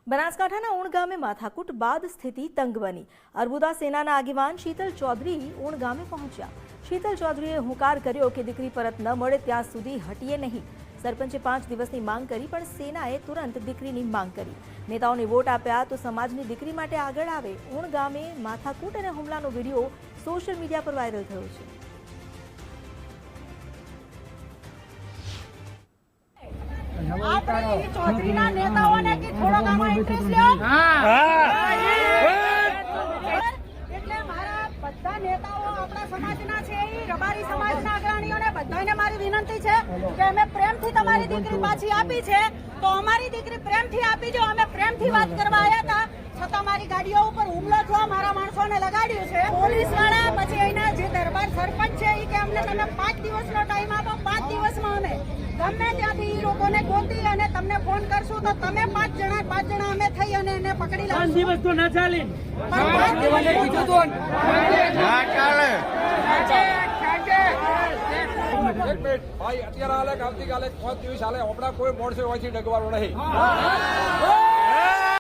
બનાસકાંઠાના ઊણ ગામે માથાકૂટ બાદ સ્થિતિ તંગ બની। અર્બુદા સેનાના આગેવાન શીતલ ચૌધરી ઊણ ગામે પહોંચ્યા। શીતલ ચૌધરીએ હુંકાર કર્યો કે દીકરી પરત ન મળે ત્યાં સુધી હટીએ નહીં। સરપંચે 5 દિવસની માંગ કરી પણ સેનાએ તુરંત દીકરીની માંગ કરી। નેતાઓને વોટ આપ્યા તો સમાજની દીકરી માટે આગળ આવે। ઊણ ગામે માથાકૂટ અને હુમલાનો વિડીયો સોશિયલ મીડિયા પર વાયરલ થયો છે। चौधरी नेताओं की थोड़ा इंटरेस्ट लो એટલે મારા બધા નેતાઓ આપણા સમાજના છે એ રબારી સમાજના અગ્રણીઓને બધાને મારી વિનંતી છે કે અમે પ્રેમથી તમારી દીકરી પાછી આપી છે તો અમારી દીકરી પ્રેમથી આપી જો। અમે પ્રેમથી વાત કરવા આવ્યા હતા છતાં મારી ગાડીઓ ઉપર હુમલો થયો, મારા માણસોને લગાડ્યું છે પોલીસ વાળા। પછી અહીંના જે દરબાર સરપંચ છે એ કે અમને તમે 5 દિવસનો ટાઈમ આપો, 5 દિવસમાં અમે ગમે ત્યાંથી એ લોકોને ગોતી અને તમને ફોન કરશું તો તમે 5 જણા અમે થઈ અને એને પકડી લાવશું। 5 દિવસ તો ના ચાલે, ભાઈ અત્યારે આવતીકાલે 5 દિવસ હાલે હમણાં કોઈ મોડસે હોયથી ડગવાનો નહીં।